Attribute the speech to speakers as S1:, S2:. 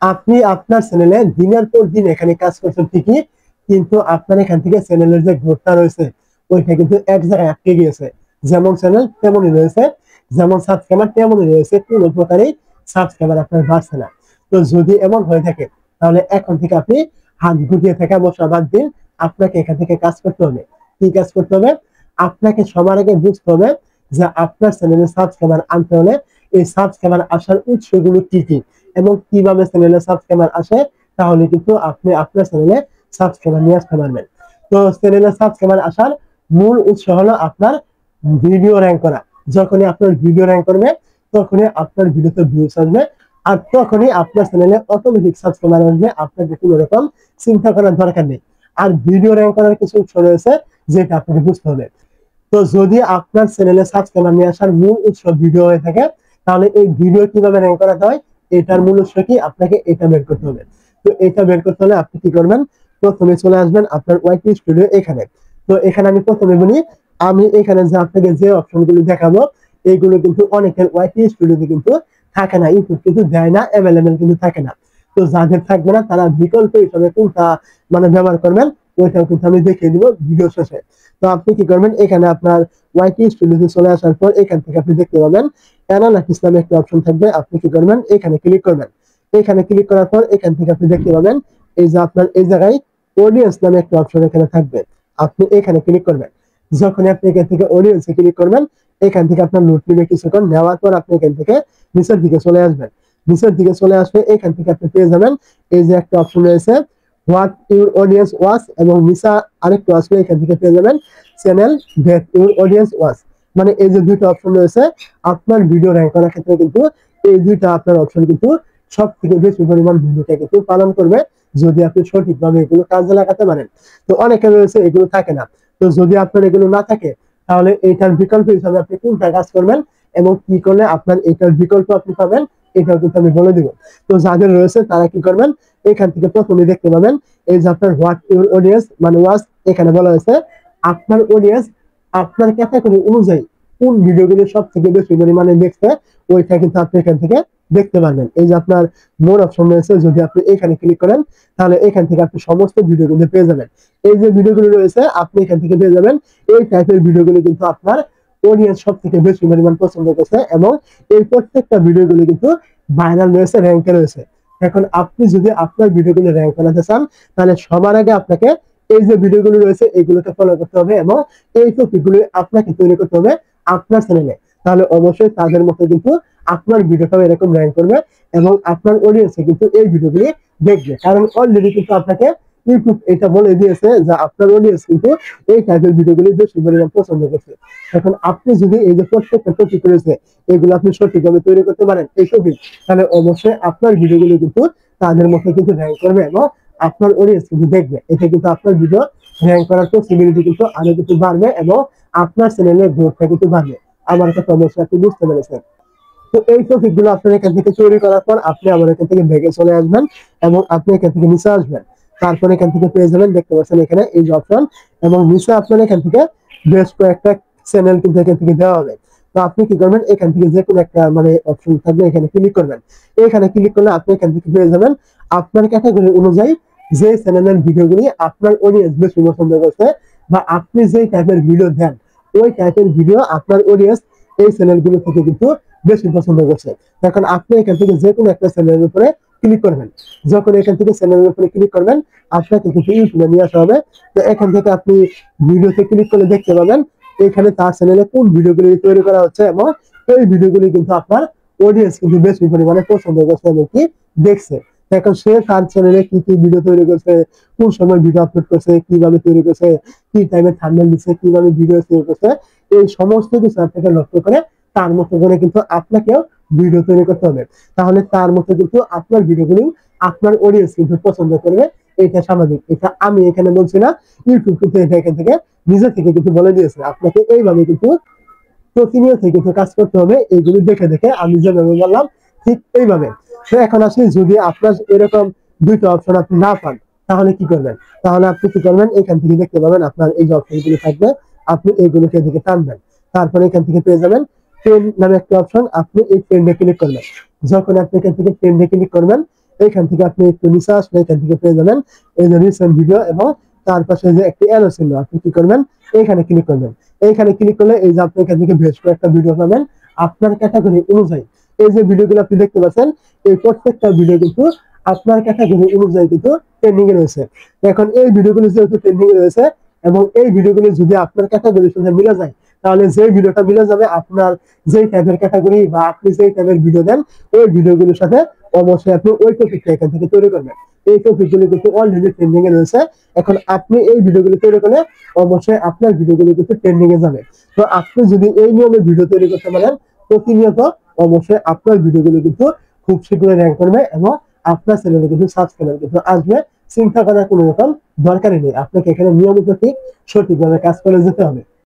S1: আপনি আপনার চ্যানেলে দিনের পর দিন এখানে কাজ করছেন ঠিকই, কিন্তু আপনার এখান থেকে চ্যানেলের যে গ্রোথটা রয়েছে ওইটা কিন্তু এক জায়গায় আটকে গিয়েছে। যেমন চ্যানেল তেমনই রয়েছে, যেমন সাবস্ক্রাইবার তেমনই রয়েছে, কোন প্রকারেই সাবস্ক্রাইবার আপনার বাড়ছে না। তো যদি এমন হয়ে থাকে তাহলে এখন থেকে আপনি হাত গুটিয়ে থাকা বসা বাদ দিন, আপনাকে এখান থেকে কাজ করতে হবে। কি কাজ করতে হবে? আপনাকে সবার আগে বুঝতে হবে যে আপনার চ্যানেলে সাবস্ক্রাইবার আনতে হলে এই সাবস্ক্রাইবার আসার উৎসগুলো কি কি এবং কিভাবে চ্যানেলে সাবস্ক্রাইবার আসে, তাহলে কিন্তু আপনি আপনার চ্যানেলে সাবস্ক্রাইবার নিয়ে আসতে পারবেন। তো চ্যানেলে সাবস্ক্রাইবার আসার মূল উৎস হলো আপনার ভিডিও র্যাঙ্ক করা। যখনই আপনার ভিডিও র্যাঙ্ক করবে তখনই আপনার ভিডিওতে ভিউজ আসবে, আর তখনই আপনার চ্যানেলে অটোমেটিক সাবস্ক্রাইবার আসবে। আপনাকে কোনো রকম চিন্তা করার দরকার নেই। আর ভিডিও র্যাঙ্ক করার কিছু উৎস রয়েছে যেটা আপনাকে বুঝতে হবে। তো যদি আপনার চ্যানেলে সাবস্ক্রাইবার নিয়ে আসার মূল উৎস ভিডিও হয়ে থাকে, তাহলে এই ভিডিও কিভাবে র্যাঙ্ক করা হয় এটার মূল উৎস কি, আপনাকে এটা বের করতে হবে। তো এটা বের করতে হলে আপনি কি করবেন? প্রথমে চলে আসবেন আপনার ওয়াইটি স্টুডিও এখানে। তো এখানে আমি প্রথমে বলি, আমি এখানে যে আপনাকে যে অপশনগুলো দেখাবো এইগুলো কিন্তু অনেকের ওয়াইটি স্টুডিওতে কিন্তু থাকে না, ইউটিউব কিন্তু দেয় না, অ্যাভেলেবেল কিন্তু থাকে না। তো যাদের থাকবে না তারা বিকল্প হিসাবে কোনটা মানে ব্যবহার করবেন ওইটাও কিন্তু আমি দেখিয়ে দিব ভিডিও শেষে। তো আপনি কি করবেন? এখানে আপনার ওয়াইটি স্টুডিওতে চলে আসার পর এখান থেকে আপনি দেখতে পাবেন অ্যানালাইসিস নামে একটা অপশন থাকবে। আপনি কি করবেন? এখানে ক্লিক করবেন। এখানে ক্লিক করার পর এখান থেকে আপনি দেখতে পাবেন এই যে আপনার এই জায়গায় অডিয়েন্স নামে একটা অপশন এখানে থাকবে। আপনি এখানে ক্লিক করবেন। যখন আপনি এখান থেকে অডিয়েন্সে ক্লিক করবেন, এখান থেকে আপনার লোড নিবে কিছুক্ষণ, নেওয়ার পর আপনি এখান থেকে নিচের দিকে চলে আসবেন। নিচের দিকে চলে আসবে এখান থেকে আপনি পেয়ে যাবেন এই যে একটা অপশন রয়েছে হোয়াট ইউর অডিয়েন্স ওয়াচ, এবং নিচা আরেকটু আসবে এখান থেকে পেয়ে যাবেন channel that your audience watch. মানে এই যে দুইটা অপশন রয়েছে আপনার ভিডিও র্যাঙ্ক করার ক্ষেত্রে কিন্তু এই দুইটা আপনার অপশন কিন্তু সব থেকে বেশি পরিমাণ ভূমিকা কিন্তু পালন করবে যদি আপনি সঠিকভাবে এগুলো কাজে লাগাতে পারেন। তো অনেকে রয়েছে এগুলো থাকে না। তো যদি আপনার এগুলো না থাকে তাহলে এইটার বিকল্প হিসাবে আপনি কোনটা কাজ করবেন এবং কি করলে আপনার এটার বিকল্প আপনি পাবেন এটাও কিন্তু আমি বলে দিব। তো যাদের রয়েছে তারা কি করবেন? এখান থেকে প্রথমে দেখতে পাবেন এই যে আপনার হোয়াট ইউর অডিয়েন্স মানে ওয়াচ। এখানে বলা হয়েছে আপনার অডিয়েন্স আপনার ক্যাটাগরি অনুযায়ী কোন ভিডিওগুলো সব থেকে বেশি পরিমাণে দেখছে ওইটা কিন্তু আপনি এখান থেকে দেখতে পারবেন। এই যে আপনার মোর অপশন রয়েছে, যদি আপনি এখানে ক্লিক করেন তাহলে এখান থেকে আপনি সমস্ত ভিডিওগুলো পেয়ে যাবেন। এই যে ভিডিওগুলো রয়েছে আপনি এখান থেকে পেয়ে যাবেন এই টাইপের ভিডিওগুলো কিন্তু আপনার অডিয়েন্স সব থেকে বেশি পরিমাণ পছন্দ করছে, এবং এই প্রত্যেকটা ভিডিওগুলো কিন্তু ভাইরাল রয়েছে, র্যাঙ্কে রয়েছে। এখন আপনি যদি আপনার ভিডিওগুলো র্যাঙ্ক করাতে চান তাহলে সবার আগে আপনাকে এই যে ভিডিওগুলো রয়েছে এগুলোকে ফলো করতে হবে, এবং এই টপিকগুলো আপনাকে তৈরি করতে হবে আপনার চ্যানেলে। তাহলে অবশ্যই তাদের মতো কিন্তু আপনার ভিডিওটাও এরকম র্যাঙ্ক করবে, এবং আপনার অডিয়েন্সে কিন্তু এই ভিডিওগুলি দেখবে। কারণ অলরেডি কিন্তু আপনাকে ইউটিউব এটা বলে দিয়েছে যে আপনার অডিয়েন্স কিন্তু এই টাইপের ভিডিওগুলি বেশি পরিমাণ পছন্দ করছে। এখন আপনি যদি এই যে প্রত্যেকটা টপিক রয়েছে এগুলো আপনি সঠিকভাবে তৈরি করতে পারেন এই টপিক, তাহলে অবশ্যই আপনার ভিডিওগুলো কিন্তু তাদের মধ্যে কিন্তু র্যাঙ্ক করবে, এবং আপনার অডিয়েন্স কিন্তু দেখবে। এটা কিন্তু আপনার ভিডিও র্যাঙ্ক করার পসিবিলিটি কিন্তু আরো কিছু বাড়বে, এবং আপনার চ্যানেলের গ্রোথটা কিন্তু বাড়বে। আমার কথা অবশ্যই আপনি বুঝতে পেরেছেন। তো এই টপিক গুলো আপনার এখান থেকে তৈরি করার পর আপনি আবার এখান থেকে ব্যাগে চলে আসবেন, এবং আপনি এখান থেকে নিচে আসবেন। তারপরে এখান থেকে পেয়ে যাবেন দেখতে পাচ্ছেন এখানে এই যে অপশন, এবং নিচে আপনার এখান থেকে বেশ কয়েকটা চ্যানেল কিন্তু এখান থেকে দেওয়া হবে। তো আপনি কি করবেন? এখান থেকে যে কোনো একটা মানে অপশন থাকবে এখানে ক্লিক করবেন। এখানে ক্লিক করলে আপনি এখান থেকে পেয়ে যাবেন আপনার ক্যাটাগরি অনুযায়ী যে চ্যানেলের ভিডিওগুলি আপনার অডিয়েন্স বেশি পছন্দ করছে, বা আপনি যে টাইপের ভিডিও দেন ওই টাইপের ভিডিও আপনার অডিয়েন্স এই চ্যানেলগুলো থেকে কিন্তু বেশি পছন্দ করছে। এখন আপনি এখান থেকে যে কোনো একটা চ্যানেলের উপরে ক্লিক করবেন। যখন এখান থেকে চ্যানেলের উপরে ক্লিক করবেন আপনাকে কিন্তু ইউটিউবে নিয়ে আসা হবে। তো এখান থেকে আপনি ভিডিওতে ক্লিক করে দেখতে পাবেন এখানে তার চ্যানেলে কোন ভিডিওগুলি তৈরি করা হচ্ছে, এবং এই ভিডিওগুলি কিন্তু আপনার অডিয়েন্স কিন্তু বেশি পরিমাণে পছন্দ করছে এবং কি দেখছে। এখন সে তার চ্যানেলে কি কি ভিডিও তৈরি করছে, কোন সময় ভিডিও আপলোড করছে, কিভাবে তৈরি করছে, কি টাইমে থাম্বনেল দিচ্ছে, কিভাবে ভিডিও তৈরি করছে, এই সমস্ত কিছু আপনাকে লক্ষ্য করে তার মতো করে কিন্তু আপনাকেও ভিডিও তৈরি করতে হবে। তাহলে তার মতো কিন্তু আপনার ভিডিওগুলি আপনার অডিয়েন্স কিন্তু পছন্দ করবে। এটা স্বাভাবিক, এটা আমি এখানে বলছি না, ইউটিউব কিন্তু এটা এখান থেকে নিজে থেকে কিন্তু বলে দিয়েছে। আপনাকে এইভাবে কিন্তু প্রতিনিয়ত কিন্তু কাজ করতে হবে, এইগুলি দেখে দেখে আমি যেভাবে বললাম ঠিক এইভাবে। তো এখন আসলে যদি আপনার এরকম দুইটা অপশন আপনি না পান তাহলে কি করবেন? তাহলে আপনি কি করবেন? এখান থেকে দেখতে পাবেন আপনার এই যে অপশনগুলি থাকবে, আপনি এইগুলোকে এদিকে টানবেন। তারপরে এখান থেকে পেয়ে যাবেন ট্রেন্ড নামে একটা অপশন, আপনি এই ট্রেন্ডে ক্লিক করবেন। যখন আপনি এখান থেকে ট্রেন্ডে ক্লিক করবেন এইখান থেকে আপনি একটু নিচে আসলে এখান থেকে পেয়ে যাবেন এই যে রিসেন্ট ভিডিও, এবং তার পাশে যে একটি অ্যারো চিহ্ন, আপনি কি করবেন এইখানে ক্লিক করবেন। এইখানে ক্লিক করলে এই যে আপনি এখান থেকে বেশ কয়েকটা ভিডিও পাবেন আপনার ক্যাটাগরি অনুযায়ী। এই যে ভিডিওগুলো আপনি দেখতে পাচ্ছেন, এই প্রত্যেকটা ভিডিও কিন্তু আপনার ক্যাটাগরি অনুযায়ী কিন্তু ট্রেন্ডিং এ রয়েছে। এখন এই ভিডিওগুলো যেহেতু ট্রেন্ডিং এ রয়েছে এবং এই ভিডিওগুলো যদি আপনার ক্যাটাগরির সাথে মিলে যায়, তাহলে যে ভিডিওটা মিলে যাবে আপনার যেই টাইপের ক্যাটাগরি বা আপনি যেই টাইপের ভিডিও দেন, ওই ভিডিওগুলোর সাথে অবশ্যই আপনি ওই টপিকটা এখান থেকে তৈরি করবেন। এই টপিকগুলো কিন্তু অলরেডি ট্রেন্ডিং এ রয়েছে। এখন আপনি এই ভিডিওগুলো তৈরি করলে অবশ্যই আপনার ভিডিওগুলো কিন্তু ট্রেন্ডিং এ যাবে। তো আপনি যদি এই নিয়মে ভিডিও তৈরি করতে পারেন প্রতিনিয়ত, অবশ্যই আপনার ভিডিওগুলো কিন্তু খুব শীঘ্রই র্যাঙ্ক করবে এবং আপনার চ্যানেলে কিন্তু সাবস্ক্রাইবার কিন্তু আসবে। চিন্তা করার কোনো রকম দরকারই নেই, আপনাকে এখানে নিয়মিত ঠিক সঠিকভাবে কাজ করে যেতে হবে।